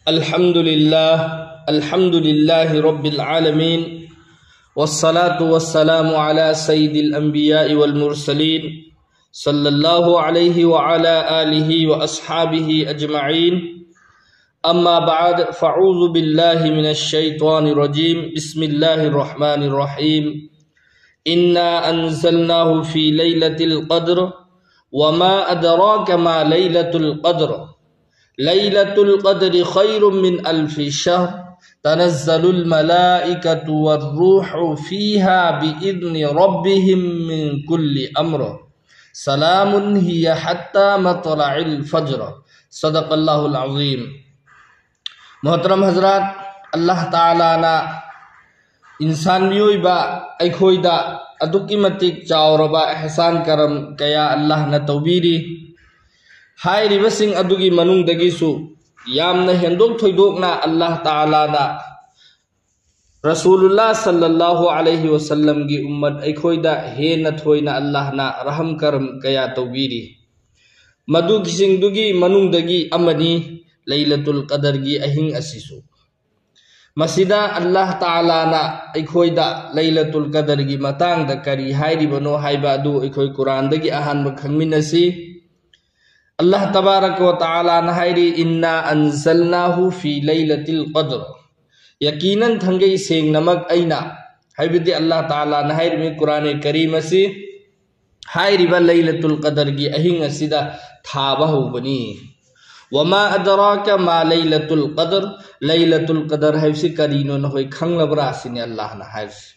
अल्हम्दुलिल्लाह रब्बिल आलमीन वस्सलातु वस्सलामु अला सय्यिदिल अंबिया'i वल मुरसलीन सल्लल्लाहु अलैहि व अला आलिहि व अस्हाबिहि अजमईन अम्मा बाद फ़अऊज़ु बिल्लाहि मिनश शैतानिर रजीम बिस्मिल्लाहिर रहमानिर रहीम इन्ना अंज़लनाहु फ़ी लैलतिल क़द्र वमा अदराका मा लैलतुल क़द्र लैलतुल क़द्रि खैरुम मिन अल्फ़ि शहर तनज़्ज़लुल मलाइकतु वर्रूहु फ़ीहा बिइज़्नि रब्बिहिम मिन कुल्लि अम्र सलामुन हिया हत्ता मतलइल फ़ज्र सदक़ल्लाहुल अज़ीम। मोहतरम हज़रात, अल्लाह ताला ना इंसान मियोइबा अखोइदा अदुक्की मतिक चावरबा एहसान करम कया अल्लाह ना तौबीरी हाइरिबसिंग अदुगी मनुंगदगिसु यामना हेंदोक थोइदोकना अल्लाह ताला ना रसूलुल्लाह सल्लल्लाहु अलैहि वसल्लम की उम्मत अखोइदा हेन थोइना अल्लाह ना रहम करम कया तौबीरी मदुगिसिंगदुगी मनुंगदगी अमनी लैलतुल क़द्र की अहिंग असिसु मसिदा अल्लाह ताला ना अखोइदा लैलतुल क़द्र की मतांग दा करी हाइरिबनो हाइबा अदु अखोइ कुरान दगी अहानब खंगमिनसी अल्लाह तबारक व तआला ना हाइरी इन्ना अंज़लनाहु फ़ी लैलतिल क़द्र यकीनन थंगई सेंग नमक ऐना हाइबदी अल्लाह ताला ना हाइरी कुरान करीम असी हाइरिबा लैलतुल क़द्र की अहिंग असिदा थाबा होबनी वमा अदराका मा लैलतुल क़द्र हाइबसी करीनो न होय खंगलबरा सिने अल्लाह ना हाइरसी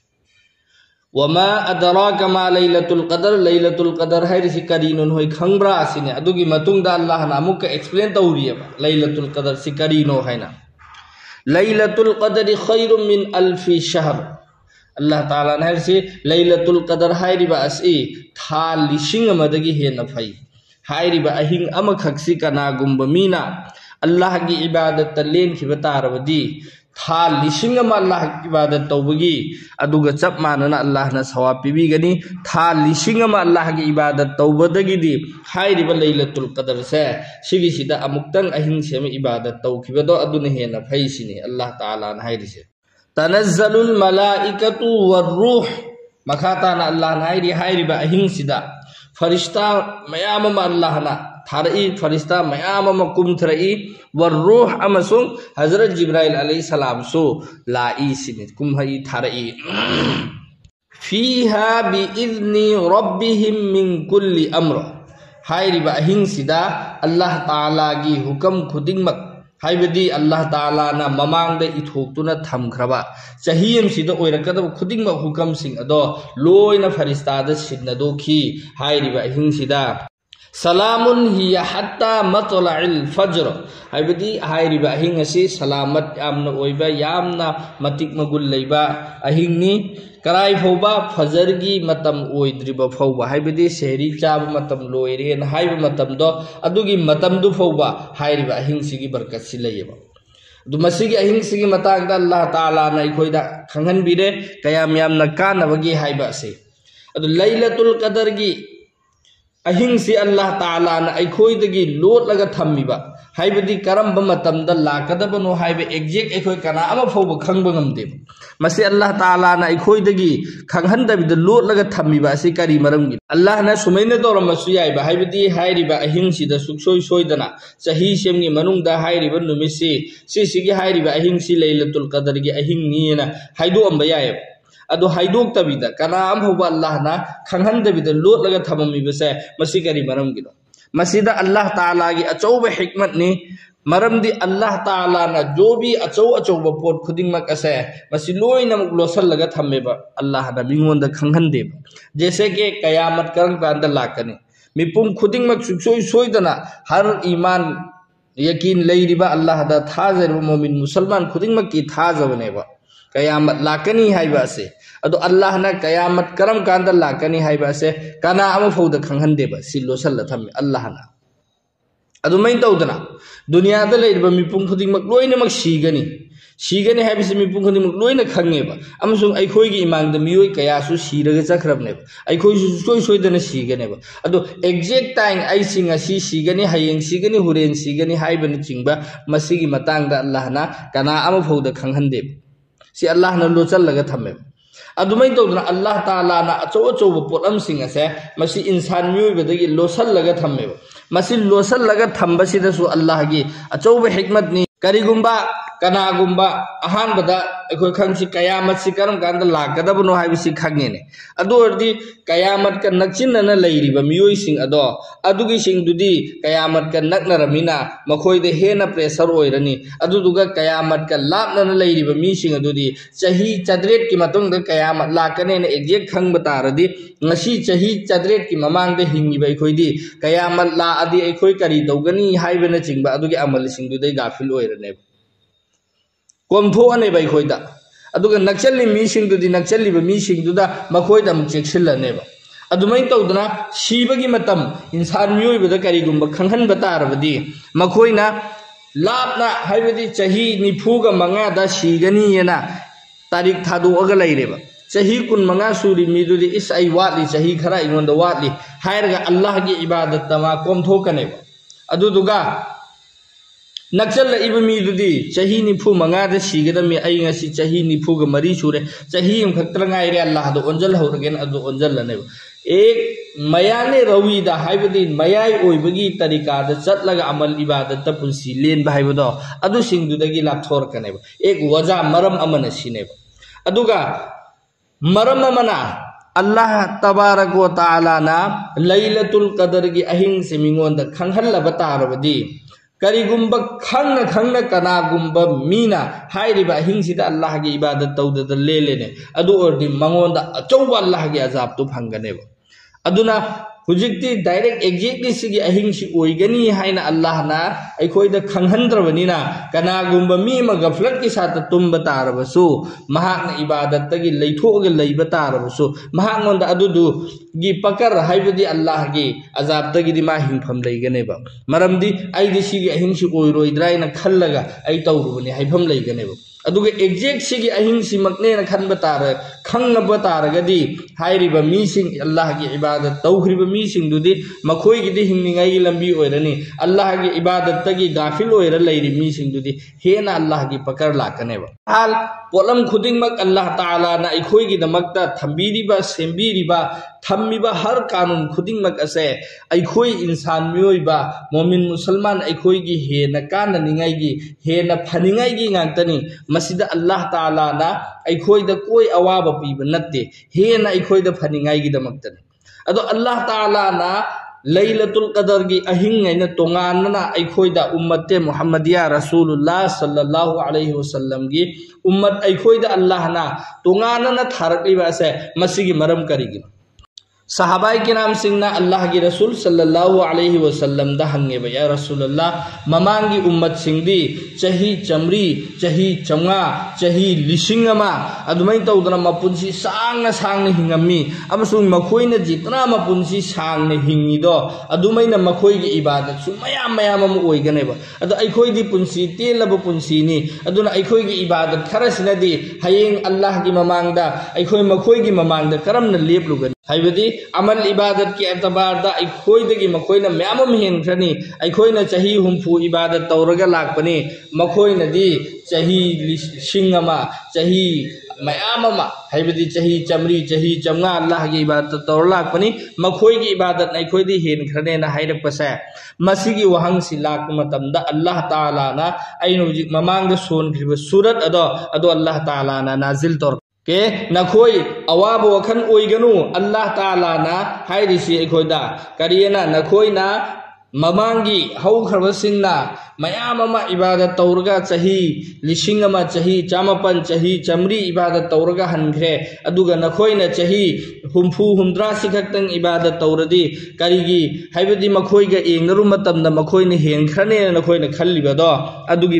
वमा अदराका मा लैलतुल क़द्र हाइरसी करीनो न होय खंगब्रा सिने अदुगी मतुंगदा अल्लाह ना अमुक एक्सप्लेन तौरियबा लैलतुल क़द्र सि करीनो हैना लैलतुल क़द्रि खैरुम मिन अल्फ़ि शहर अल्लाह ताला ना हाइरसी लैलतुल क़द्र हाइरिबा असि था लिशिंग अमदगी हेन फै हाइरिबा अहिंग अमखक्सी कनागुंब मीना अल्लाह की इबादत लेनखिबा तारबदी था लिशिंग अमा अल्लाह की इबादत तौबगी अदुगा चप मानना अल्लाह ना सवाब पिबीगनी था लिशिंग अमा अल्लाह की इबादत तौबदगिदी हाइरिबा लैलतुल क़द्र से सिगिसिदा अमुक्तंग अहिंग सेम इबादत तौखिबदो अदुना हेना फैसिनी अल्लाह ताला ना हाइरिसे तनज़्ज़लुल मलाइकतु वर्रूह मखाताना अल्लाह ना हाइरिबा अहिंग सिदा फरिश्ता मयाम अल्लाह ना थारई फरिश्ता मयाम कुमथरई वर्रूह अमसुंग हजरत जिब्राइल अलैहिस्सलाम सो लाई सिने कुमहई थारई फीहा बिइज़्नि रब्बिहिम मिन कुल्लि अम्र हाइरिबा अहिंग सिदा अल्लाह ताला की हुकम खुदिंगमक हाइबदी अल्लाह ताला ना ममांग दे इथोक्तुना थमख्रबा चाहिम सिदा ओइरकदब खुदिंगमक हुकम सिंग अदो लोइना फरिश्ता द सिन्नदोखी हाइरिबा अहिंग सिदा सलामुन हिया हत्ता मतलइल फ़ज्र हाइबदी हाइरिबा अहिंग असि सलामत यामना ओइबा यामना मतिक मगुल लैबा अहिंगनी कराई फौबा फजर की मतम ओइद्रिबा फौबा हाइबदी शहरी चाब मतम लोइरे न हाइबा मतम दो अदुगी मतम दु फौबा हाइरिबा अहिंग सिगी बरकत सि लैबा दु मसिगी अहिंग सिगी मतांग दा अल्लाह ताला ना इखोइदा खंगन बिरे कयाम यामना कानबगी हाइबा से अदु लैलतुल क़द्र की अहिंग से अल्लाह ताला ना अखोइदगी लोटलगा थम्मिबा हाइबदी करम मतमदा लाकदबनो हाइबे एग्जैक्ट अखोइ कना अमा फौबा खंगबा ngamदेब मसे अल्लाह ताला ना अखोइदगी खंगहनदबिदा लोटलगा थम्मिबा असि करी मरमगी अल्लाह ना सुमैना दौरमसु याइबा हाइबदी हाइरिबा अहिंग सिदा सुक्सोइ सोइदना सही सेमगी मनुंगदा हाइरिबा नुमिसि सिसिगी हाइरिबा अहिंग सि लैलतुल क़द्र की अहिंग नीना हाइदो अम्बा याइब अदो हाइदोक तबिदा कनाम होबा अल्लाह ना खंगहन दबिदा लोटलगा थममिबसे मसि करी मरमगिनो मसिदा अल्लाह ताला की अचौब हिकमत ने मरमदी अल्लाह ताला ना जो भी अचौब पोट खुदिंगमक असे मसि लोइनमक लोसलगा थम्मेबा अल्लाह ना मिंगोंदा खंगहन देब जैसे कि कयामत करम कांदा लाकने मिपुम खुदिंगमक सुक्सोइ सोइदना हर ईमान यकीन लैरिबा अल्लाह दा थाजरबा मोमिन मुसलमान खुदिंगमक की थाजबनेबा कयामत लाकनी हाइबा से अदो अल्लाह ना कयामत करम कांदा लाकनी हाइबा से काना अमा फौदा खंगहन देबा सिलो सल थम्मे अल्लाह ना अदो मै तौदना दुनिया दा लैरिबा मिपुम खुदिंगमक लोइनमक सिगनी सीगने है मिपुम खुदिमक लोइना खंगेबा अमसुंग अखोइगी इमांगदा मियोय कयासु सीरगा चखरबनेबा अखोइसु सोय सोयदना सीगनेबा अदो एग्जैक्ट टाइम आइसिंग असि सीगने हयेंग सीगने हुरेन सीगने हाइबन चिंगबा मसिगी मतांगदा अल्लाहना कना अमा फौदा खंगहंदेब सी अल्लाहना लोचलगा थम्मेबा अदुमै तौदना अल्लाह ताला ना अचो अचो पोटम सिंग असे मसी इंसान मियोयबदगी लोसलगा थम्मेबा मसी लोसलगा थम्बसिदसु अल्लाह गी अचो हिकमत नि करिगुंबा कनागुंबा अहानबदा अखोय खंगसी कयामत सि करम कांद लागदबनो हाइबिसि खंगेने अदु अर्दि कयामत का नक्चिनना लैरिबा मियोय सिंग अदो अदुगी सिंग दुदी कयामत का नकनरमिना मखोयदे हेना प्रेशर ओइरनी अदुदुगा कयामत का लापनना लैरिबा मी सिंग अदुदी चही चद्रेट की मतुंग कयामत लाकनेने exact खंगबा तारदी ngasi chahi chadret ki mamang de hingi bai khoidi kayamat la adi ekhoi kari dogani haibena chingba adugi amal singdu dei gafil oirane komtho ane bai khoida aduga nakchalli mi singdu di nakchalli ba mi singdu da makhoida am chekshillane ba adumai tawdana sibagi matam insan miyoi bada kari gumba khanghan batarabadi makhoina lapna haibadi chahi nifuga manga da sigani yana tarik thadu aga laireba चाही कुन मंगा सूरी मीदुदी इस आई वाटली चाही खरा इनोंद वाटली हायरगा अल्लाह की इबादत तमा कोमथोकनेबा अदुदुगा नक्सल इब मीदुदी चाही निफु मंगा द सीगदमी आई ngasi चाही निफु ग मरी सुरे चाही हम खतरंगाई रे अल्लाह दो ओंजल हौरगेन अदु ओंजल लनेबा एक मयाने रवी दा हाइबदी मयाई ओइबगी तरीका द चटलगा अमल इबादत त पुंसी लेन बाइबदो अदु सिंगदुदगी लाथोर कनेबा एक वजा मरम अमन सिनेबा अदुगा मरम मना अल्लाह तबारक व तआला ना लैलतुल कदर की अहिंग से मिंगोंद खंगहल्लब तारबदी करिगुंब खंग खंग कनागुंब मीना हाइरिबा अहिंग सिदा अल्लाह की इबादत तौदद लेलेने अदु ओरदि मंगोंद अचौबा अल्लाह की अजाब तो फंगनेबा अदुना हुजिक्ति डायरेक्ट एग्जैक्टली सिगी अहिंग सि ओइगनी हाइना अल्लाह ना अखोइदा खंगहंद्रबनिना कनागुंब मी म गफलत की साथ तुम बतारबसु महान इबादत तगी लैथोग लैब तारबसु महांगोंद अदुदु गी पकर हाइबदी अल्लाह की अजाब तगी दि मा हिंफम लैगनेबा मरमदी आइदि सिगी अहिंग सि ओइरोइद्राइना खल्लगा आई तौरुबनि हाइफम लैगनेबा अदुगे एग्जैक्ट सिगी अहिंग सि मकने न खन बतार खंग बतारगदी हाइरिबा मीसिंग अल्लाह की इबादत तौखरिबा मीसिंग दुदी मखोय गिदि हिंगनिंगाई लंबी ओइरनी अल्लाह की इबादत तगी गाफिल ओइर लैरि मीसिंग दुदी हेना अल्लाह की पकड़ लाकनेबा हाल पोलम खुदिंग मक अल्लाह ताला ना अखोय गी दमकता थंबीरिबा सेंबीरिबा थम्मिबा हर कानून खुदिंग मक असे अखोय इंसान मियोइबा मोमिन मुसलमान अखोय गी हेना काननिंगाई गी हेना फनिंगाई गी गांतनी मसिदा अल्लाह ताला ना अखोयदा कोई अवाब पीब नत्ते हेना अखोयदा फनिंगाई गी दमकतनी अदो अल्लाह ताला ना लैलतुल कदर की अहिंग ऐना तोंगानना अखोयदा उम्मते मुहम्मदिया रसूलुल्लाह सल्लल्लाहु अलैहि वसल्लम की उम्मत अखोयदा अल्लाह ना तोंगानना थारकलिबा से मसिगी मरम करिगी सहाबाई के नाम सिंगना अल्लाह की रसूल सल्लल्लाहु अलैहि वसल्लम दा हंगे या रसूलुल्लाह ममांगी उम्मत सिंगदी चही चमरी चही चंगा चही लिसिंगमा अदुमै तौदना मपुंसी सांगना सांगना हिंगमी अमसुंग मखोइना जितना मपुंसी सांगना हिंगिदो अदुमैना मखोइगी इबादत सु मयाम मयाम अम ओइगनेबा अदु अखोइदी पुंसी तेलब पुंसीनी अदुना अखोइगी इबादत खरसिनदी हयेंग अल्लाह की ममांगदा अखोइ मखोइगी ममांगदा करमना लेपलुगन हाइबदी अमल इबादत की एतबारदा अखोइदगी मखोइना म्यामम हेनख्रनी अखोइना चाही हुंफु इबादत तौरगा लाकपनी मखोइनदी चाही लिसिंगमा चाही मयाममा हाइबदी चाही चमरी चाही चमगा अल्लाह की इबादत तौर लाकपनी मखोइगी इबादत अखोइदी हेनख्रनेना हाइरकपसे मसिगी वहंग सि लाक मतमदा अल्लाह ताला ना अइनो हुजिक ममांगदा सोनख्रिबा सूरत अदो अल्लाह ताला ना नाजिल तौर के नखोई अवाब वखन ओइगनु अल्लाह ताला ना हाइरिसि अखोइदा करियना नखोइना ममांगी हौखरबसिंगना मयाम अमा इबादत तौरगा चाही लिसिंग अमा चाही चामपन चाही चमरी इबादत तौरगा हनख्रे अदुगा नखोइना चाही हुंफु हुंद्रा सिखक्तंग इबादत तौरदी करिगी हाइबदी मखोइगा एंगरु मतमदा मखोइना हेनख्रने नखोइना खल्लिबदो अदुगी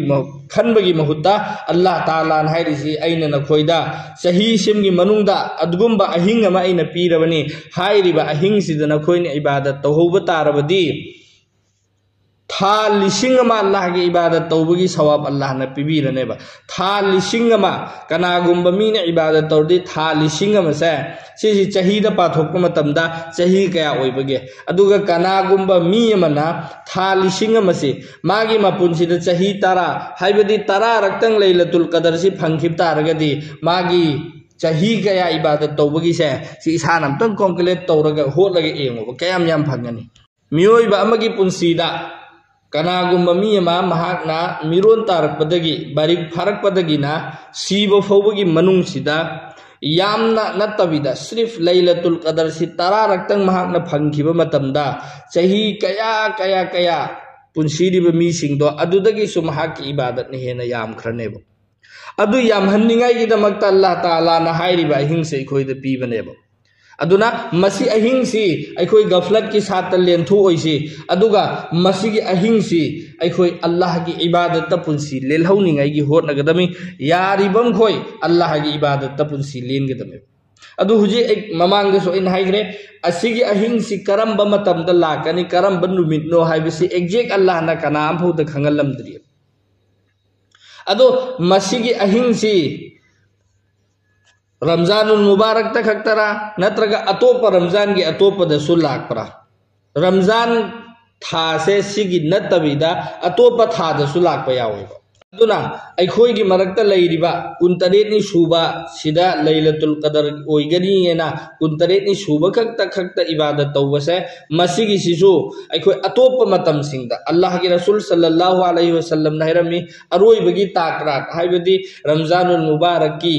खनबगी महुत्ता अल्लाह ताला हाइरिसि अइना नखोइदा चाही सिमगी मनुंगदा अदुगुंबा अहिंग अमा अइना पीरबनी हाइरिबा अहिंग सिदा नखोइना इबादत तौहौबा तारबदी था लिसिंग अमा अल्लाह की इबादत तौबगी सवाब अल्लाह ने पिबीरनेबा था लिसिंग अमा कनागुंबा मीने इबादत तौरदी था लिसिंग अमा से सिसी चहीदा पाथोकपा मतमदा चही कया ओइबगे अदुगा कनागुंबा मी अमना था लिसिंग अमा से मागी मपुनसिदा चही तारा हाइबदी तारा रक्तंग लैलतुल कदर से फंखिब तारगदी मागी चही कया इबादत तौबगी से सी इसान अमतंग कॉन्क्लेट तौरगा होलगा एंगोबा कयाम याम फंगनी मियोइबा अमगी पुनसिदा कनागुंबा मी अमा महाकना मिरोन तारकपदगी बारिक फारकपदगिना सीबा फौबगी मनुंगसिदा यामना नत्तबिदा सिर्फ लैलतुल कदर से तारा रक्तंग महाकना फंखिबा मतमदा चही कया कया कया पुनसिरिबा मीसिंगदो अदुदगी सु महाकी इबादत ने हेना याम खरनेबो अदु याम हन्निंगाईगिदमक्ता अल्लाह ताला ना हाइरिबा अहिंसे अखोइदा पीबनेबो अदुना मसी अहिंसी अखोई गफलत की साथ लेंथु ओइसी अदुगा मसी की अहिंसी अखोई अल्लाह की इबादत पुंसी लेलहौनिंगाई की होटनगदमी यारिबम खोई अल्लाह की इबादत पुंसी लेनगदमी अदु हुजे एक ममांगदसो इन हाइग्रे असिगी अहिंसी करम मतमदा लाकनी करम नुमितनो हाइबसी एग्जैक्ट अल्लाह ना कनाम फौदा खंगलमद्री अदो मसीगी अहिंसी रमजानुल मुबारक तक खक्तरा नत्रगा अतोप रमजान की अतोप दसु लाकपरा रमजान था से सिगी नत्तबिदा अतोप था दसु लाकप यावेबा अदुना अखोइगी मरक्ता लैरिबा 29 सूबा सिदा लैलतुल कदर ओइगनीना 29 सूबा खक्ता इबादत तौबसे मसीगी सिसु अखोइ अतोप मतम सिंगदा अल्लाह की रसूल सल्लल्लाहु अलैहि वसल्लम नहरमी अरोइबगी ताकरात हाइबदी रमजानुल मुबारक की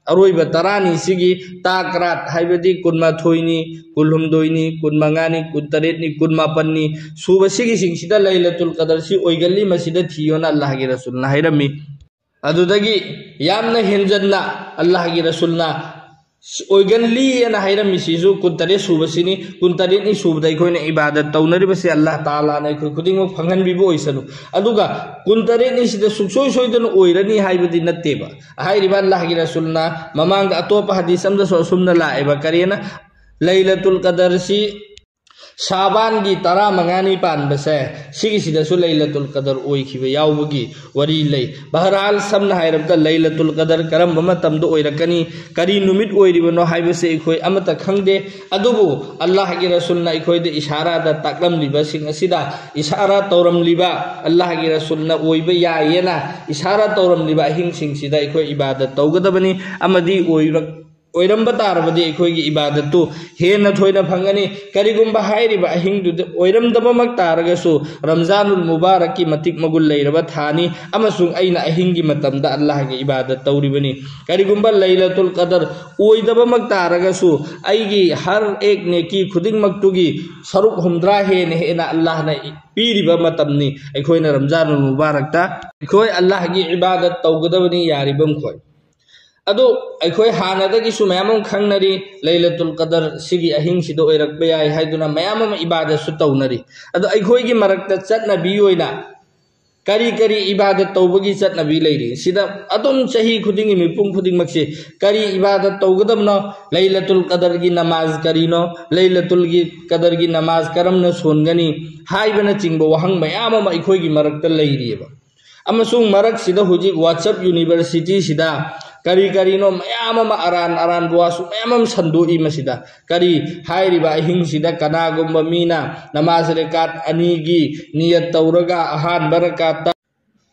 अरोइबा तरानी सिगी ताकरात हाइबदी कुनमाथोइनी कुलहुमदोइनी कुनमंगानी कुनतरेतनी कुनमापन्नी सूबा सिगी सिंगसिदा लैलतुल कदर सि ओइगल्ली मसिदा थियोना अल्लाह की रसूल ना हाइरमी अदुदगी यामना हेंजन्ना अल्लाह की रसूल ना ओइगल्ली ना हाइरमी सिजु कुनतरे सूबसिनी कुनतरेतनी सूबदा इखोइना इबादत तौनरिबसे अल्लाह ताला ना इखोइ खुदिंग फंगनबिबो ओइसनु अदुगा कुनतरेतनी सिदा सुक्सोइ सोइदन ओइरनी हाइबदी नत्तेबा हाइरिबा अल्लाह की रसूल ना ममांग अतोप हदीस अमदा सुमना लाएबा करेना लैलतुल कदर सि शाबान की तरा मंगानी पानबसे सिगिसिदसु लैलतुल कदर ओइखिबा यावबगी वरी लई बहरहाल समना हाइरबदा लैलतुल कदर करम मतमदो ओइरकनी करी नुमित ओइरिबनो हाइबसे इखोइ अमता खंगदे अदुबु अल्लाह की रसूलना इखोइदे इशारा दा ताकलमलिबा सिंग असिदा इशारा तौरमलिबा अल्लाह की रसूलना ओइबा यायेना इशारा तौरमलिबा हिंग सिंगसिदा इखोइ इबादत तौगदबनी अमदी ओइरंब तारबदी इखोइगी इबादत तो हेन थोइना फंगनी करिगुंबा हाइरिबा अहिंगदु ओइरमदबमक तारगसु रमजानुल मुबारक की मतिक मगुल लैरबा थानी अमसुंग अइना अहिंगी मतमदा अल्लाह की इबादत तौरिबनी करिगुंबा लैलतुल कदर ओइदबमक तारगसु अइगी हर एक नेकी खुदिंगमक्तुगी सरुक हुमद्रा हेना अल्लाह ना पीरिबा मतमनी अखोइना रमजानुल मुबारक ता अखोइ अल्लाह की इबादत तौगदबनी यारिबम खोइ अदो अखोइ हानदगी सु मयाम खंगनरी लैलतुल कदर सिगी अहिंग सिदो ओइरकबा याय हाइदुना मयाम इबादत सु तौनरी अदो अखोइगी मरक्ता चटनबी ओइना करी करी इबादत तौबगी चटनबी लैरि सिदा अदुम चही खुदिंगी मिपुंग खुदिंग मक्से करी इबादत तौगदबनो लैलतुल कदर की नमाज करीनो लैलतुल की कदर की नमाज करमनो सोनगनी हाइबना चिंगबो वहंग मयाम अखोइगी मरक्ता लैरिबा अमसुंग मरक सिदा हुजी व्हाट्सएप यूनिवर्सिटी सिदा करी करीनो मयाम अरान बुआसु मयाम संदोई मसिदा करी हाइरिबा अहिंग सिदा कनागुंबा मीना नमाज रेकात अनीगी नियत तौरगा अहान बरकात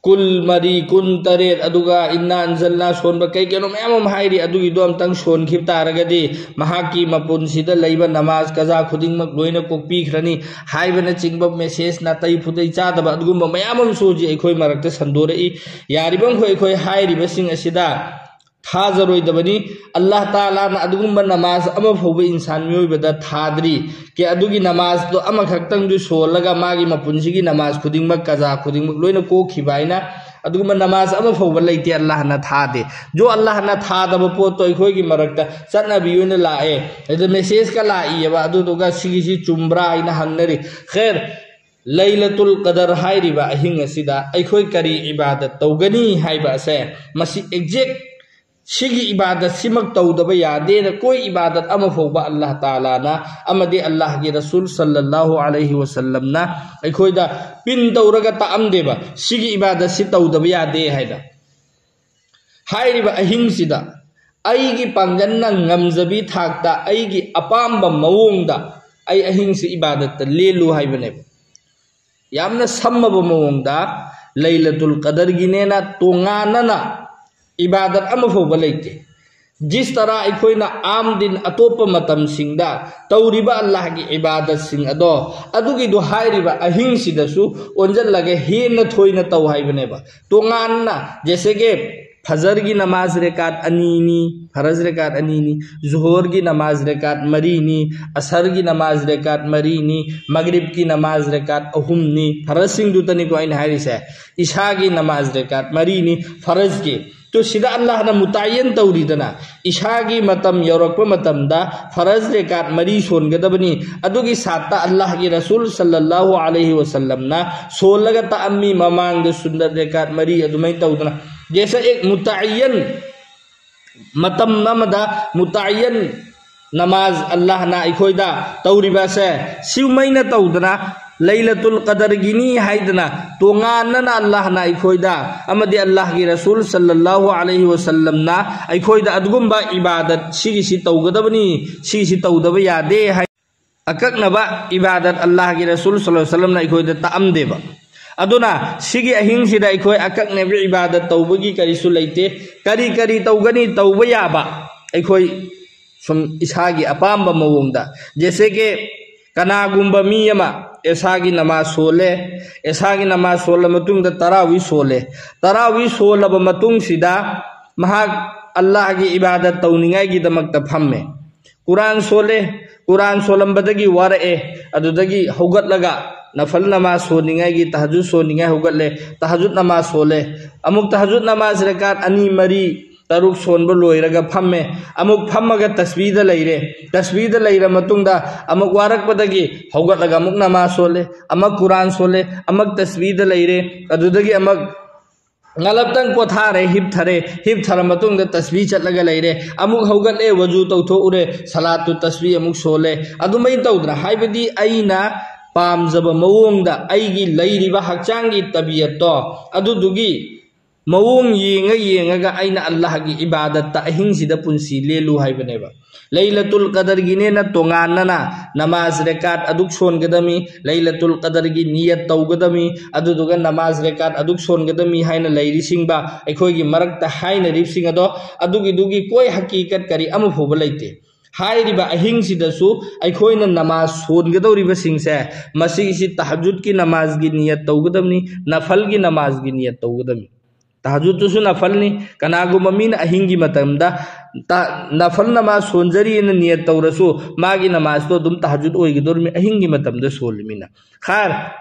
कुल मरी कुन तरेत अदुगा इन्ना अंजलना सोनबा कई मयाम हाइरि अदुगी दो अमतंग सोनखिब तारगदी महाकी मपुनसिदा लैबा नमाज कजा खुदिंगमक लोइना कोकपीखरनी हाइबना चिंगबा मेसेज ना तई फुदै चादबा अदुगुंबा मयाम सोजी अखोइ मरक्ता संदोरई यारिबम खोइ हाइरिबा सिंग असिदा थाजरोइदबनी अल्लाह ताला ना अदुगुंबा नमाज अमा फौबा इंसान मियोइबदा थाद्री के अदुगी नमाज तो अमा खक्तंग दु सोलगा मागी मपुनसिगी नमाज खुदिंगमक कजा खुदिंगमक लोइना कोखिबाइना अदुगुंबा नमाज अमा फौबा लैते अल्लाह ना थादे जो अल्लाह ना थादबा पोत तो अखोइगी मरक्ता चटनबी ओइना लाए एदा मेसेज का लाइयबा अदुदुगा सिगिसि चुम्ब्रा आइना हंगनरी खैर लैलतुल कदर हाइरिबा अहिंग असिदा अखोइ करी इबादत तौगनी हाइबा से मसी एग्जैक्ट सिगी इबादत सिमक तौदबा यादे न कोई इबादत अमा फोबा अल्लाह ताला ना अमदे अल्लाह के रसूल सल्लल्लाहु अलैहि वसल्लम ना अखोइदा पिन तौरगा ताअमदेबा सिगी इबादत सि तौदबा यादे हाइदा हाइरिबा अहिंसिदा अईगी पांगन्ना ngamjabi थाकता अईगी अपाम्बा मवोंगदा अई अहिंसी इबादत लेलु हाइबने यामना सम्मब मवोंगदा लैलतुल कदर गिनेना तोंगानना इबादत अमफोबा लेते जिस तरह अखोइना आम दिन अतोप मतम सिंगदा तौरिबा अल्लाह की इबादत सिंग अदो अदुगी दो हाइरिबा अहिंसिदसु ओंजल लगे हेन थोइना तौ हाइबनेबा तोंगानना जैसे के फजर की नमाज रेकात अनीनी फरज रेकात अनीनी जोहर की नमाज रेकात मरीनी असर की नमाज रेकात मरीनी मगरिब की नमाज रेकात अहुमनी फरज सिंह दुतनी को इन हारिस है इशा की नमाज रेकात मरीनी फरज के तो सीधा अल्लाह ना मुतायन तौरीदना इशा की मतम यौरप मतम दा फरज रेकात मरी सोनगदबनी अदुगी साता अल्लाह की रसूल सल्लल्लाहु अलैहि वसल्लम ना सोलगा ताअम्मी ममांग दे सुंदर रेकात मरी अदुमै तौदना जैसे एक मुतायन मतम नमदा मुतायन नमाज अल्लाह ना इखोइदा तौरिबा से सिवमैना तौदना लैलतुल कदर गिनी हाइदना तोंगानना अल्लाह ना इखोइदा अमदि अल्लाह की रसूल सल्लल्लाहु अलैहि वसल्लम ना इखोइदा अदगुम्बा इबादत सिगिसि तौगदबनी सिगिसि तौदबा यादे हाइ अककनबा इबादत अल्लाह की रसूल सल्लल्लाहु अलैहि वसल्लम ना इखोइदा ताअमदेबा अदुना सिगी अहिंसिदा इखोइ अककनेबि इबादत तौबगी करिसु लैते करी करी तौगनी तौबा याबा इखोइ सुम इसागी अपाम्बा मवोंगदा जैसे के कनागुम्बा मी यमा ऐसागी नमाज सोले ऐसागी नमाज सोल मतुंग तरावी सोले तरावी सोलब मतुंग सिदा महाग अल्लाह की इबादत तौनिंगाई की दमक फम्मे कुरान सोले कुरान सोलंबदगी वरए अदुदगी हौगत लगा नफल नमाज सोनिंगाई की तहज्जुद सोनिंगाई हौगत ले तहज्जुद नमाज सोले अमुक तहज्जुद नमाज रकात अनी मरी तरुक सोनबो लोइरगा फम्मे अमुक फम्मगा तस्बीद लैरे तस्बीद लैरा मतुंगदा अमुक वारकपदगी हौगतलगा अमुक नमाज सोले अमुक कुरान सोले अमुक तस्बीद लैरे अदुदगी अमुक ngalaптang pothare hip thara matung da tasbih chatlaga leire amuk haugat le waju tawtho ure salatu tasbih amuk sole adumai tawdra haibadi aina pamjaba mawong da aigi leiriba hakchangi tabiyat to adudugi mawong yenga aina Allah gi ibadat ta ahingsida punsi lelu haibaneba Lailatul Qadar gine na tonganana namaz rekat aduk son gadami Lailatul Qadar gi niyat taw gadami aduduga namaz rekat aduk son gadami haina lairi singba ekhoi gi marak ta haina rip sing ado adugi dugi koi hakikat kari amu phoba leite hairiba ahingsidasu aikoina namaz son gadawriba singse masigi tahajjud ki namaz gi niyat taw gadami nafal gi namaz gi niyat taw gadami tahajjud tu nafal ni kanagu mamin ahingi matamda nafal namaz sonjari na niyat tawrasu magi namaz to dum tahajjud oigidor mi ahingi matamda solmina khar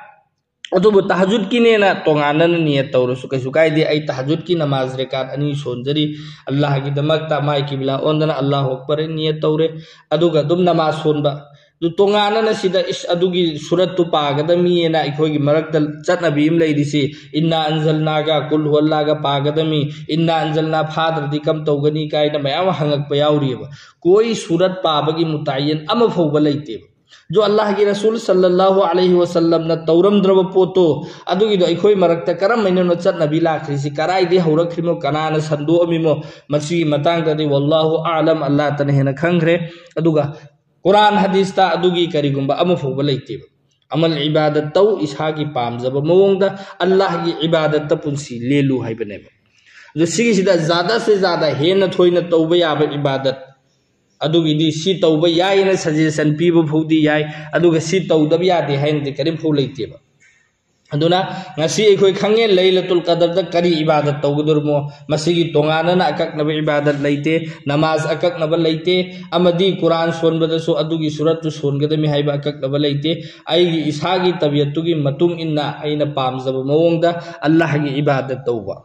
adubu tahajjud ki ne na tongana na niyat tawrasu kaisu kaide ai tahajjud ki namaz rekat ani sonjari Allah gi damak ta mai kibla ondana Allahu akbar niyat tawre aduga dum namaz sonba du tongana na sida is adugi surat tu pagadami na ikhogi marakdal chatnabi im leidisi inna anzalnaga kul huwallaga pagadami inna anzalna phadr dikam tawgani kai na mayam hangak payawriba koi surat pabagi mutayin ama phawba leite जो अल्लाह की रसूल सल्लल्लाहु अलैहि वसल्लम न तौरम द्रव पोतो अदुगी दो इखोई मरक्ता करम मैंने न चत नबी लाखरिसी कराई दे हौरखरिमो कनान संदो अमिमो मसी मतांग तदि वल्लाहु आलम अल्लाह तने हेन खंगरे अदुगा कुरान हदीस ता अदुगी करिगुंबा अमफोबा लेते अमल इबादत तौ इसा की पामजब मवोंगदा अल्लाह की इबादत त पुंसी लेलु हाइबने जो सिगी सिदा ज्यादा से ज्यादा हेन थोइना तौबा याबा इबादत अदुगी दी सी तौबा याय न सजेशन पीबो फौदी याय अदुगा सी तौदब यादे हाइन दे करिम फौ लेतेबा अदुना ngasi ekhoi khange lailatul qadar da kari ibadat tawgudurmo masigi tongana na akaknaba ibadat leite namaz akaknaba leite amadi quran sonbada so adugi surat tu songadami haiba akaknaba leite aigi isagi tabiyatu gi matung inna aina pamjaba mawongda Allah gi ibadat tawba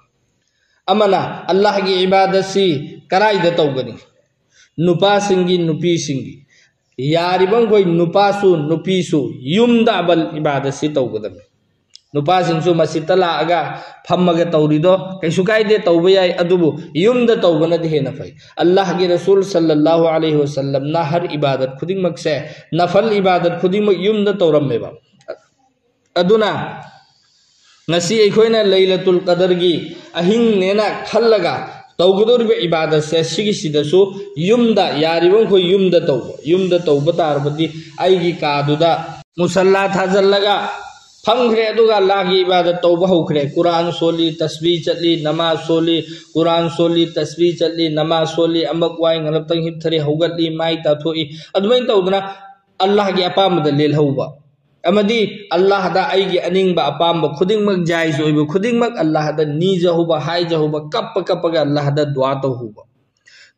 amana Allah gi ibadat si karai da tawgani nupa singi nupi singi yaribang koi nupa su nupi su yumda bal ibadat si tawgadami नुपासिंसु मस्जिद लागा फम्मगा तौरीदो कैसु कायदे तौबा याय अदुबु युमदा तौबनदि हेना फै अल्लाह के रसूल सल्लल्लाहु अलैहि वसल्लम ना हर इबादत खुदिंगमक से नफल इबादत खुदिंगमक युमदा तौरम्मेबा अदुना ngasi aikoina laylatul qadar gi ahing nena khallaga tawgudorbe ibadat se sigi sidasu yumda yaribon ko yumda tawba tarbadi aigi kaduda musalla thajallaga famgre aduga allah gi ibadat tawba hokre quran soli tasbih chatli namaz soli quran soli tasbih chatli namaz soli amak wai ngalaptang hipthari hogatli mai ta thoi adumain tawduna allah gi apamda lel hauba amadi Allah da aigi aning ba apam ba khuding mag jais oibu khuding mag Allah da ni jahuba hai jahuba kap ga Allah da dua to huba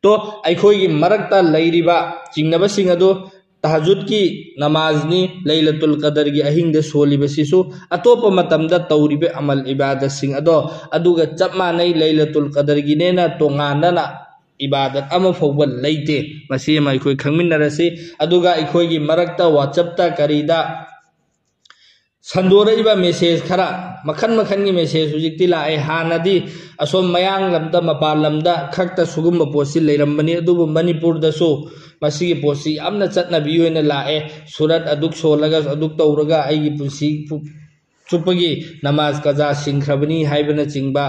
to ai khoi gi marakta lairiba chingnaba sing ado tahajjud ki namaz ni lailatul qadar gi ahing de soli basisu atopa matam da tawribe amal ibadat sing ado aduga chapma nei lailatul qadar gi nena to ngana na ibadat ama fawbal leite masi mai khoi khangminarasi aduga ai khoi gi marakta whatsapp ta karida संदोरइबा message खरा मखन मखन की message हुजिक्ति लाए हानदी Asom मयांग lambda मपाल lambda खक्ता सुगुम पोसी लेरम्बनी अदुबु मणिपुर दसो मसिगी पोसी यामना चटनाबी ओइना लाए सूरत अदुक सोलगा अदुक तौरगा आइगी पुंसी चुपगी नमाज कजा सिंख्रबनी हाइबना चिंगबा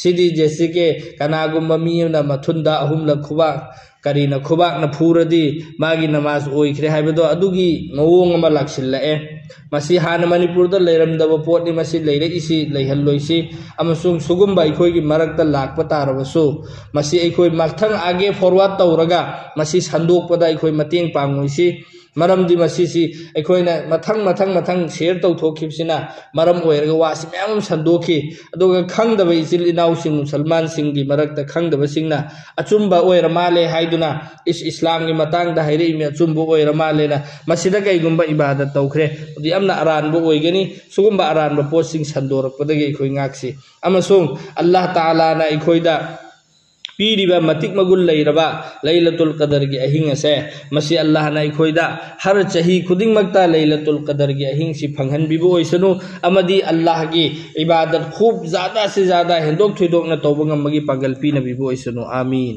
सिदी जैसे के कनागुम्बा मीना मथुंदा अहुमला खुबा करीना खुबाक न फूरदी मागी नमाज ओइख्रे हाइबदो अदुगी मवोंग अमा लाक्सिल्लाए मसी हान मणिपुर दा लेरमदबा पोटनी मसी लेरे इसी लेहल्लोइसी अमसुंग सुगुम्बा अखोइगी मरक्ता लाक्पा तारबसु मसी अखोइ मथंग आगे फॉरवर्ड तौरगा मसी संदोकपदा अखोइ मतेंग पांगोइसी मरमदी मसीसी अखोइना मथंग शेयर तौथोखिबसिना मरम ओइरगा वासी मैम संदोखि अदुगा खंगदबा इसिल इनाउ सिंग मुसलमान सिंगी मरक्ता खंगदबा सिंगना अचुम्बा ओइरा माले हाइदुना इस्लाम की मतंग दा हाइरे इमे अचुम्बा ओइरा मालेना मसीदा कैगुम्बा इबादत तौखरे उदी अमना अरानबो ओइगनी सुगुम्बा अरानबा पोसिंग संदोरकपदगी अखोइ ngaksi amasung Allah Taala na अखोइदा पीरिबा मतिक मगुल लैरबा लैलतुल कदर की अहिंग से मसी अल्लाह ना अखोइदा हर चही खुदिंग मक्ता लैलतुल कदर की अहिंग सी फंगहन बिबो ओइसनु अमदी अल्लाह की इबादत खूब ज्यादा से ज्यादा हेंदोक थुइदोक न तौबंगम मगी पागल पी न बिबो ओइसनु आमीन।